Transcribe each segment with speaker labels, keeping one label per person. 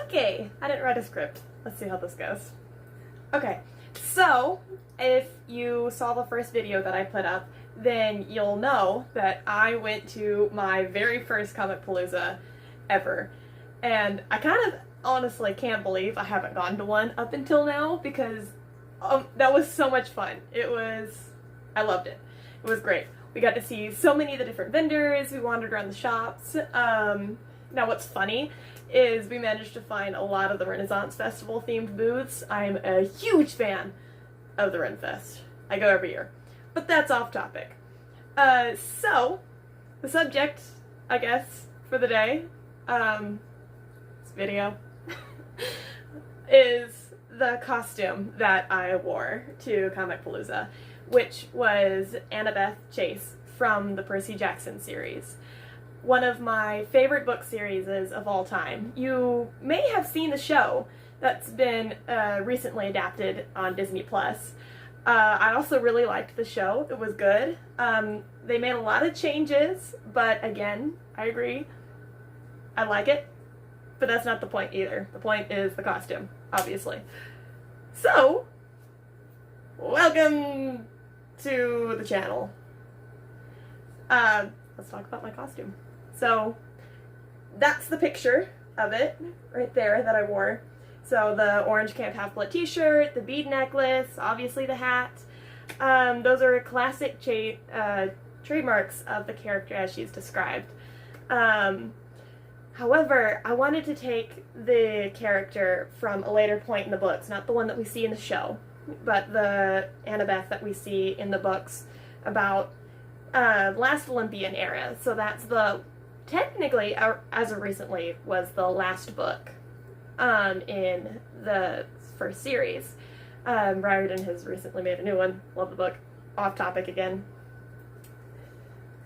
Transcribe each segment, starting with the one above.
Speaker 1: Okay, I didn't write a script. Let's see how this goes. Okay, so if you saw the first video that I put up, then you'll know that I went to my very first Comic Palooza ever. And I kind of honestly can't believe I haven't gone to one up until now because that was so much fun. I loved it. It was great. We got to see so many of the different vendors. We wandered around the shops. Now what's funny is we managed to find a lot of the Renaissance Festival themed booths. I'm a huge fan of the Ren Fest. I go every year. But that's off topic. So, the subject, I guess, for the day, this video, is the costume that I wore to Comic Palooza, which was Annabeth Chase from the Percy Jackson series. One of my favorite book series of all time. You may have seen the show that's been recently adapted on Disney+. I also really liked the show. It was good. They made a lot of changes, but again, I agree. I like it, but that's not the point either. The point is the costume, obviously. So, welcome to the channel. Let's talk about my costume. So, that's the picture of it right there that I wore. So the orange Camp Half-Blood t-shirt, the bead necklace, obviously the hat. Those are classic trademarks of the character as she's described. However, I wanted to take the character from a later point in the books, not the one that we see in the show, but the Annabeth that we see in the books about last Olympian era. So that's technically, as of recently, was the last book in the first series. Riordan has recently made a new one. Love the book. Off topic again.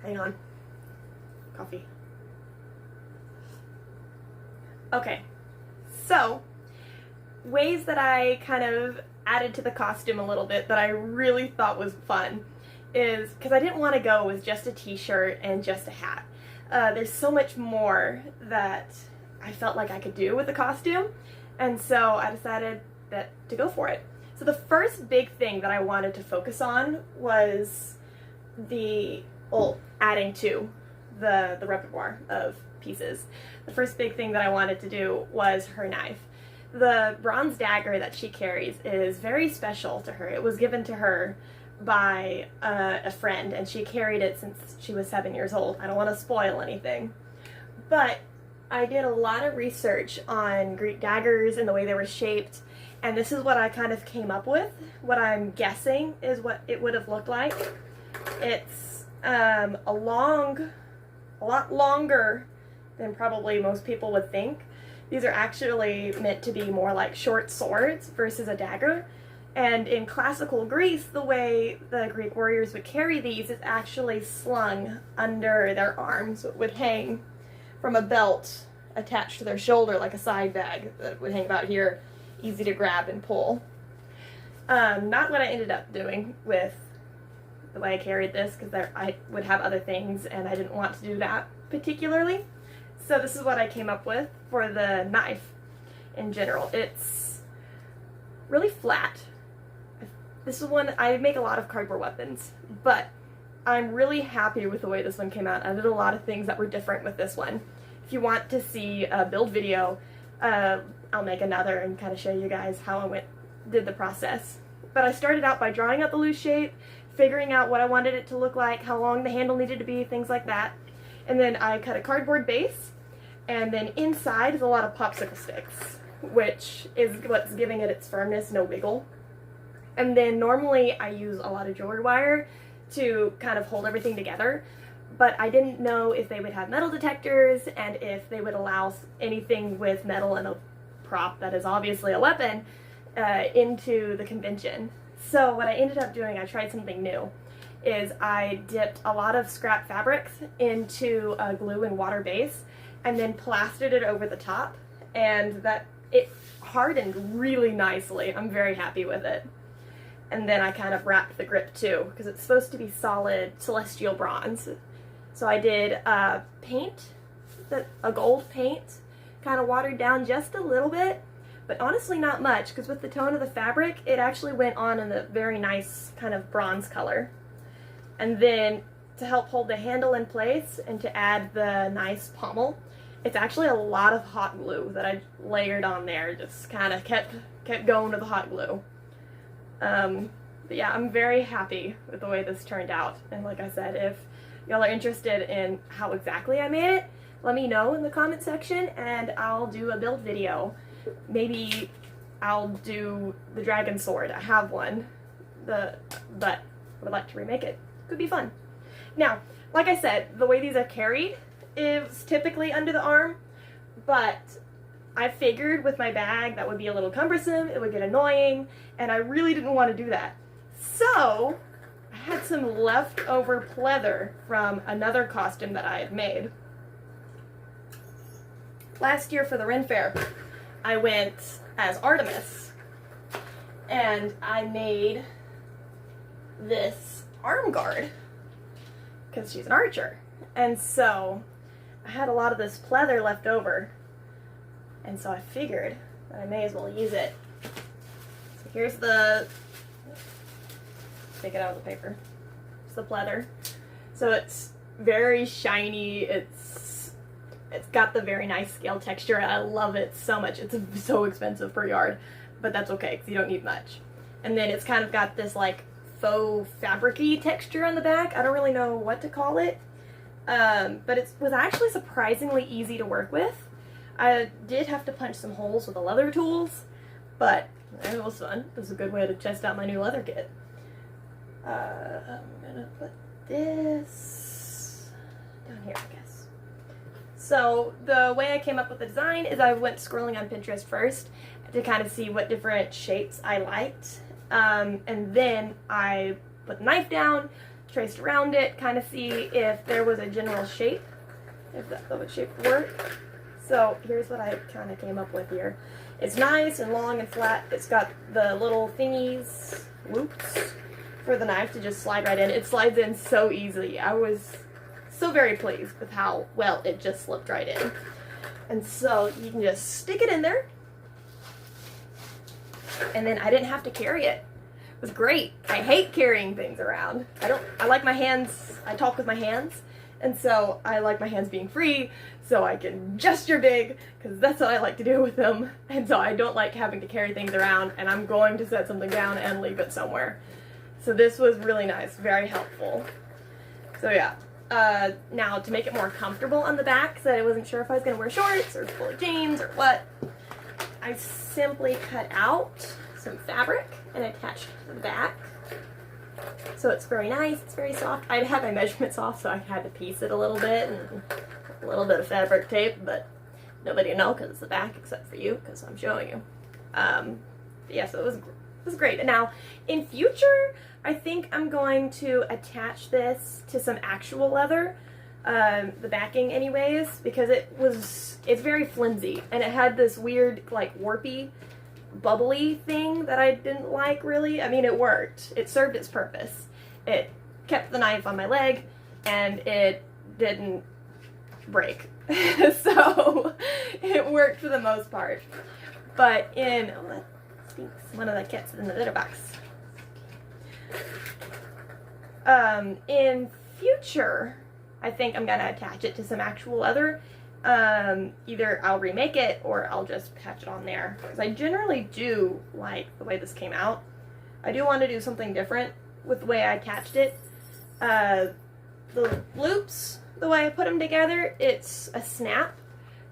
Speaker 1: Hang on. Coffee. Okay. So, ways that I kind of added to the costume a little bit that I really thought was fun is, because I didn't want to go with just a t-shirt and just a hat. There's so much more that I felt like I could do with the costume, and so I decided to go for it. So the first big thing that I wanted to focus on was adding to the repertoire of pieces. The first big thing that I wanted to do was her knife. The bronze dagger that she carries is very special to her. It was given to her by a friend, and she carried it since she was 7 years old. I don't want to spoil anything, but I did a lot of research on Greek daggers and the way they were shaped, and this is what I kind of came up with. What I'm guessing is what it would have looked like. It's a lot longer than probably most people would think. These are actually meant to be more like short swords versus a dagger. And in classical Greece, the way the Greek warriors would carry these is actually slung under their arms. So it would hang from a belt attached to their shoulder like a side bag that would hang about here, easy to grab and pull. Not what I ended up doing with the way I carried this, because I would have other things and I didn't want to do that particularly. So this is what I came up with for the knife in general. It's really flat. This is one, I make a lot of cardboard weapons, but I'm really happy with the way this one came out. I did a lot of things that were different with this one. If you want to see a build video, I'll make another and kind of show you guys how I did the process. But I started out by drawing out the loose shape, figuring out what I wanted it to look like, how long the handle needed to be, things like that. And then I cut a cardboard base, and then inside is a lot of popsicle sticks, which is what's giving it its firmness, no wiggle. And then normally I use a lot of jewelry wire to kind of hold everything together, but I didn't know if they would have metal detectors and if they would allow anything with metal and a prop that is obviously a weapon into the convention. So what I ended up doing, I tried something new, is I dipped a lot of scrap fabrics into a glue and water base and then plastered it over the top, and it hardened really nicely. I'm very happy with it. And then I kind of wrapped the grip too, because it's supposed to be solid celestial bronze. So I did paint, a gold paint, kind of watered down just a little bit, but honestly not much, because with the tone of the fabric, it actually went on in a very nice kind of bronze color. And then to help hold the handle in place and to add the nice pommel, it's actually a lot of hot glue that I layered on there, just kind of kept going with the hot glue. But yeah, I'm very happy with the way this turned out. And like I said, if y'all are interested in how exactly I made it, let me know in the comment section and I'll do a build video. Maybe I'll do the dragon sword. I have one, but I would like to remake it. Could be fun. Now, like I said, the way these are carried is typically under the arm, but I figured with my bag that would be a little cumbersome, it would get annoying, and I really didn't want to do that. So, I had some leftover pleather from another costume that I had made. Last year for the Ren Fair, I went as Artemis, and I made this arm guard, because she's an archer. And so, I had a lot of this pleather left over, and so I figured that I may as well use it. So here's the, take it out of the paper, it's the pleather. So it's very shiny, it's got the very nice scale texture, I love it so much. It's so expensive per yard, but that's okay, because you don't need much. And then it's kind of got this like faux fabric-y texture on the back. I don't really know what to call it, but it was actually surprisingly easy to work with. I did have to punch some holes with the leather tools, but it was fun. It was a good way to test out my new leather kit. I'm gonna put this down here, I guess. So the way I came up with the design is I went scrolling on Pinterest first to kind of see what different shapes I liked. And then I put the knife down, traced around it, kind of see if there was a general shape, if that would shape would work. So here's what I kind of came up with here. It's nice and long and flat. It's got the little thingies, loops, for the knife to just slide right in. It slides in so easily. I was so very pleased with how well it just slipped right in. And so you can just stick it in there, and then I didn't have to carry it. It was great. I hate carrying things around. I like my hands, I talk with my hands, and so I like my hands being free so I can gesture big, because that's what I like to do with them. And so I don't like having to carry things around, and I'm going to set something down and leave it somewhere. So this was really nice, very helpful. So yeah. Now to make it more comfortable on the back, so I wasn't sure if I was going to wear shorts or full jeans or what, I simply cut out some fabric and attached to the back. So it's very nice, it's very soft. I had my measurements off, so I had to piece it a little bit and a little bit of fabric tape, but nobody will know because it's the back except for you, because I'm showing you. Yeah, so it was great. And now, in future, I think I'm going to attach this to some actual leather, the backing anyways, because it's very flimsy, and it had this weird, like, warpy, bubbly thing that I didn't like, really. I mean, it worked. It served its purpose. It kept the knife on my leg, and it didn't break. So, it worked for the most part. But in, oh, that stinks. One of the cats is in the litter box. In future, I think I'm going to attach it to some actual leather. Either I'll remake it or I'll just patch it on there, because I generally do like the way this came out. I do want to do something different with the way I attached it. The loops, the way I put them together, it's a snap.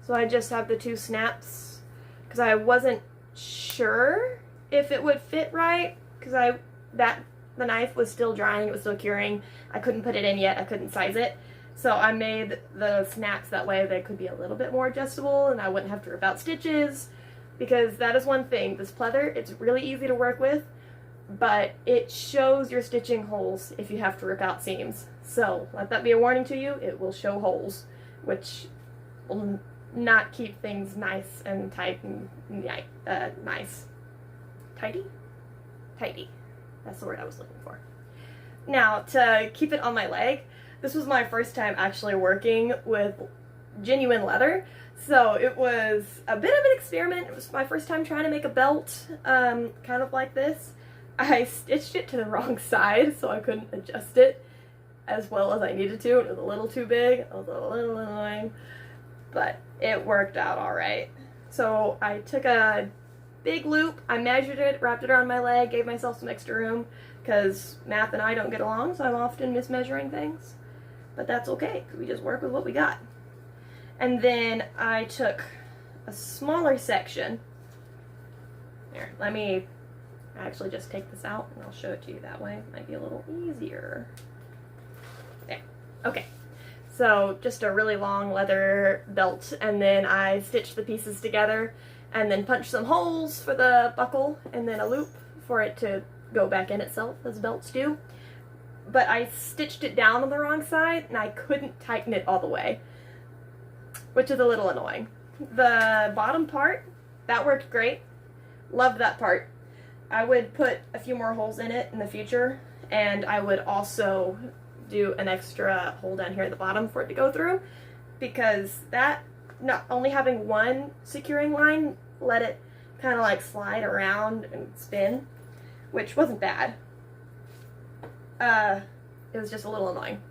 Speaker 1: So I just have the two snaps because I wasn't sure if it would fit right, because the knife was still drying, it was still curing. I couldn't put it in yet, I couldn't size it. So I made the snaps that way they could be a little bit more adjustable and I wouldn't have to rip out stitches, because that is one thing. This pleather, it's really easy to work with, but it shows your stitching holes if you have to rip out seams. So let that be a warning to you, it will show holes, which will not keep things nice and tight and nice. Tidy? Tidy. That's the word I was looking for. Now, to keep it on my leg, this was my first time actually working with genuine leather, So it was a bit of an experiment. It was my first time trying to make a belt, kind of like this. I stitched it to the wrong side, so I couldn't adjust it as well as I needed to. It was a little too big. It was a little annoying, but it worked out all right. So I took a big loop, I measured it, wrapped it around my leg, gave myself some extra room, because Math and I don't get along, so I'm often mismeasuring things. But that's okay, because we just work with what we got. And then I took a smaller section. Here, let me actually just take this out, and I'll show it to you that way. It might be a little easier. There. Okay. So just a really long leather belt, and then I stitched the pieces together, and then punched some holes for the buckle, and then a loop for it to go back in itself, as belts do. But I stitched it down on the wrong side, and I couldn't tighten it all the way, which is a little annoying. The bottom part, that worked great. Loved that part. I would put a few more holes in it in the future, and I would also do an extra hole down here at the bottom for it to go through, because that, not only having one securing line, let it kind of like slide around and spin, which wasn't bad. It was just a little annoying.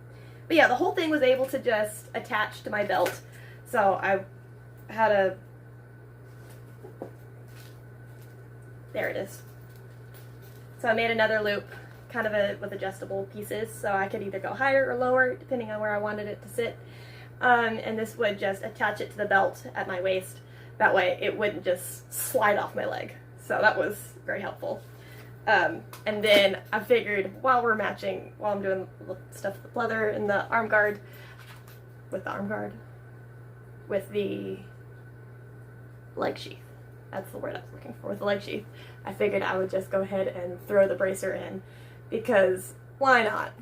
Speaker 1: But yeah, the whole thing was able to just attach to my belt. So I had a, there it is. So I made another loop, kind of with adjustable pieces, so I could either go higher or lower, depending on where I wanted it to sit. And this would just attach it to the belt at my waist. That way it wouldn't just slide off my leg. So that was very helpful. And then I figured while I'm doing stuff with the leather and the arm guard, with the leg sheath. That's the word I was looking for, with the leg sheath. I figured I would just go ahead and throw the bracer in, because why not?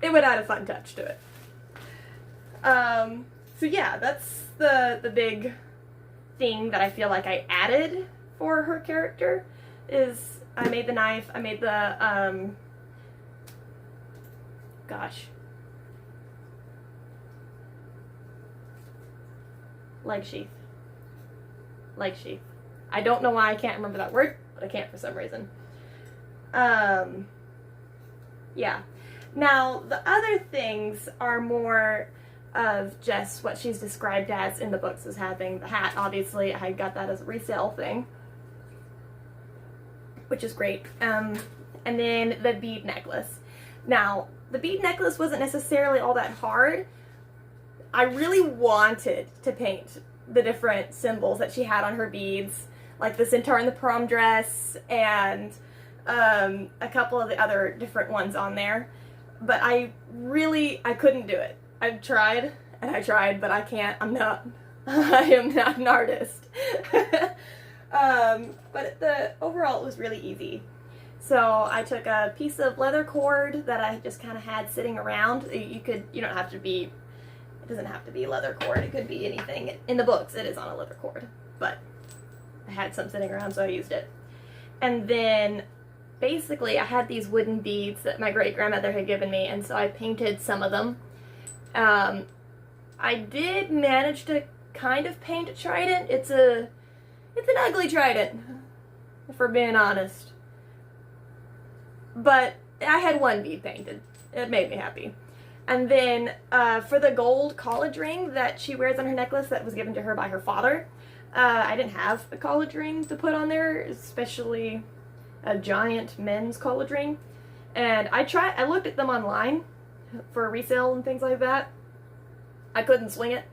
Speaker 1: It would add a fun touch to it. So yeah, that's the big thing that I feel like I added for her character, is I made the knife, I made the, leg sheath. Leg sheath. I don't know why I can't remember that word, but I can't for some reason. Yeah. Now, the other things are more of just what she's described as in the books as having. The hat, obviously, I got that as a resale thing, which is great. And then the bead necklace. Now, the bead necklace wasn't necessarily all that hard. I really wanted to paint the different symbols that she had on her beads, like the centaur in the prom dress, and a couple of the other different ones on there. But I couldn't do it. I've tried, and I tried, but I can't. I am not an artist. But overall, it was really easy. So I took a piece of leather cord that I just kind of had sitting around. It doesn't have to be leather cord. It could be anything. In the books, it is on a leather cord, but I had some sitting around, so I used it. And then basically I had these wooden beads that my great-grandmother had given me, and so I painted some of them. I did manage to kind of paint a trident. It's an ugly trident, if we're being honest. But I had one bead painted. It made me happy. And then for the gold college ring that she wears on her necklace that was given to her by her father, I didn't have a college ring to put on there, especially a giant men's college ring. And I looked at them online for resale and things like that. I couldn't swing it.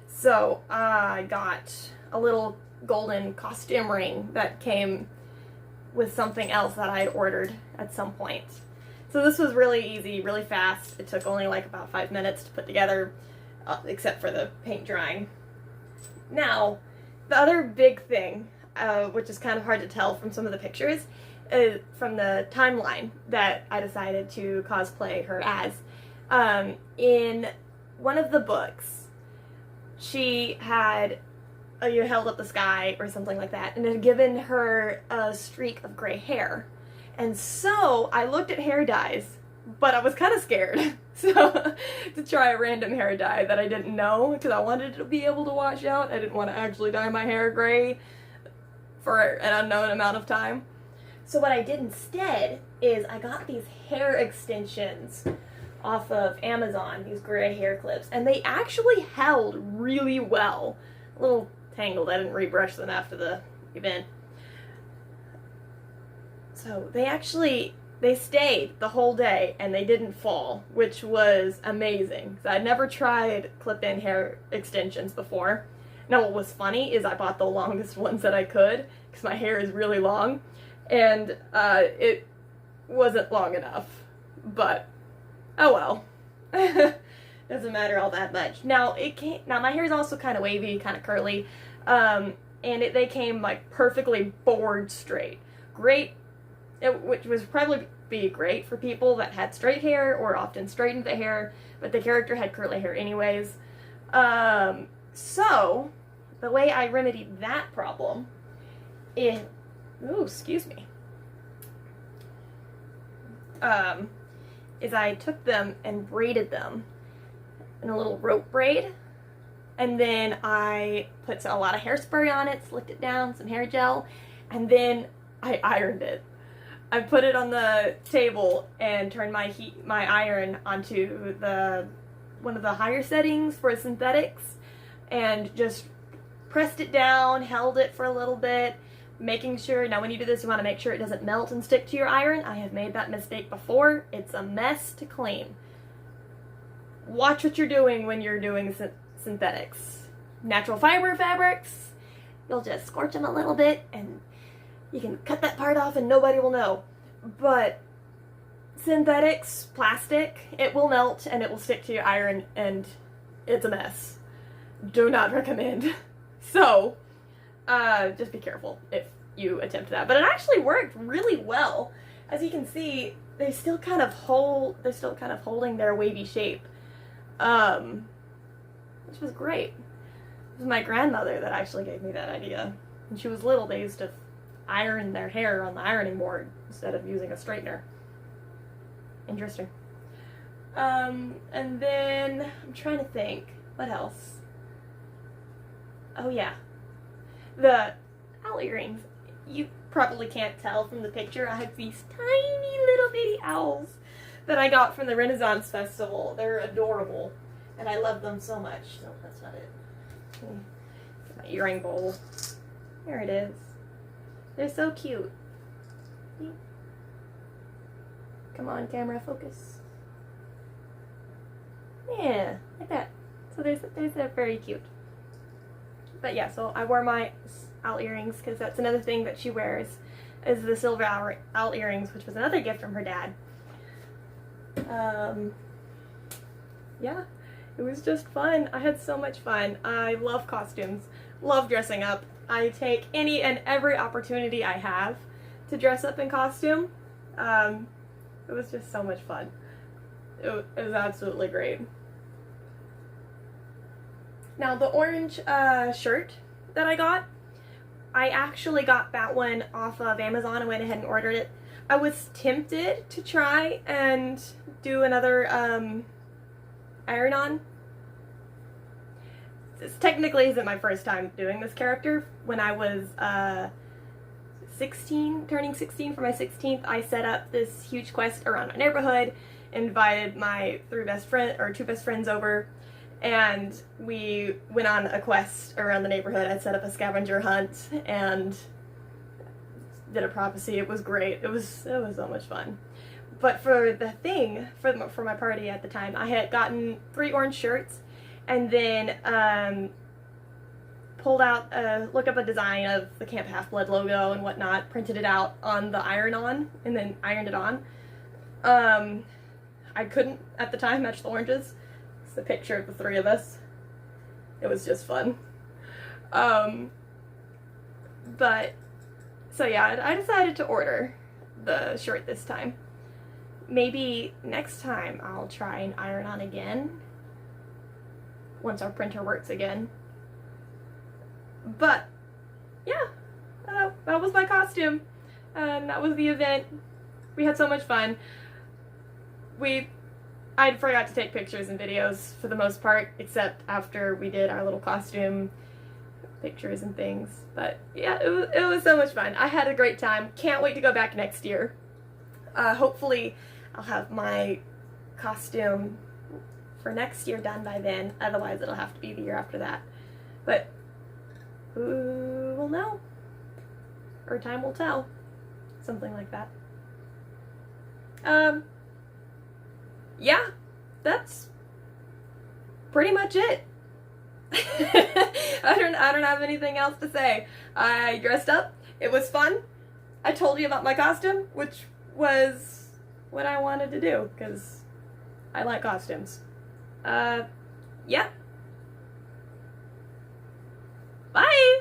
Speaker 1: So I got a little golden costume ring that came with something else that I had ordered at some point. So this was really easy, really fast. It took only like about 5 minutes to put together, except for the paint drying. Now, the other big thing, which is kind of hard to tell from some of the pictures, is from the timeline that I decided to cosplay her as. In one of the books, she had held up the sky or something like that, and it had given her a streak of gray hair. And so I looked at hair dyes but I was kind of scared. So to try a random hair dye that I didn't know, because I wanted to be able to wash out. I didn't want to actually dye my hair gray for an unknown amount of time. So what I did instead is I got these hair extensions off of Amazon, these gray hair clips, and they actually held really well. A little tangled, I didn't rebrush them after the event. So they stayed the whole day and they didn't fall, which was amazing. So I'd never tried clip-in hair extensions before. Now what was funny is I bought the longest ones that I could, because my hair is really long, and it wasn't long enough, but oh well. Doesn't matter all that much. Now my hair is also kind of wavy, kind of curly, and they came like perfectly board straight. Great, which was probably be great for people that had straight hair or often straightened the hair, but the character had curly hair anyways. So the way I remedied that problem is, is I took them and braided them in a little rope braid, and then I put a lot of hairspray on it, slicked it down, some hair gel, and then I ironed it. I put it on the table and turned my iron onto one of the higher settings for synthetics, and just pressed it down, held it for a little bit, making sure, now when you do this you want to make sure it doesn't melt and stick to your iron. I have made that mistake before. It's a mess to clean. Watch what you're doing when you're doing synthetics. Natural fiber fabrics, you'll just scorch them a little bit and you can cut that part off and nobody will know. But synthetics, plastic, it will melt and it will stick to your iron and it's a mess. Do not recommend. So, just be careful if you attempt that. But it actually worked really well. As you can see, they're still kind of holding their wavy shape. Which was great. It was my grandmother that actually gave me that idea. When she was little, they used to iron their hair on the ironing board instead of using a straightener. Interesting. And then I'm trying to think, what else? Oh yeah, the owl earrings. You probably can't tell from the picture. I have these tiny little bitty owls that I got from the Renaissance Festival. They're adorable, and I love them so much. No, that's not it. Get my earring bowl. There it is. They're so cute. Come on, camera, focus. Yeah, like that. So they're very cute. But yeah, so I wore my owl earrings because that's another thing that she wears, is the silver owl earrings, which was another gift from her dad. Yeah, it was just fun. I had so much fun. I love costumes, love dressing up. I take any and every opportunity I have to dress up in costume. It was just so much fun. It was absolutely great. Now the orange shirt that I got, I actually got that one off of Amazon and went ahead and ordered it. I was tempted to try and do another iron-on. This technically isn't my first time doing this character. When I was 16, turning 16 for my 16th, I set up this huge quest around my neighborhood, invited my two best friends over, and we went on a quest around the neighborhood. I set up a scavenger hunt and did a prophecy. It was great. It was so much fun. But for the thing, for my party at the time, I had gotten 3 orange shirts, and then pulled out, looked up a design of the Camp Half-Blood logo and whatnot, printed it out on the iron-on, and then ironed it on. I couldn't, at the time, match the oranges. It's the picture of the 3 of us. It was just fun. But, so yeah, I decided to order the shirt this time. Maybe next time I'll try and iron on again, once our printer works again. But, yeah, that was my costume, and that was the event. We had so much fun. I forgot to take pictures and videos for the most part, except after we did our little costume pictures and things. But yeah, it was so much fun. I had a great time. Can't wait to go back next year. Hopefully I'll have my costume for next year done by then. Otherwise it'll have to be the year after that. But who will know? Or time will tell. Something like that. Yeah, that's pretty much it. I don't have anything else to say. I dressed up. It was fun. I told you about my costume, which was what I wanted to do, because I like costumes. Yeah. Bye!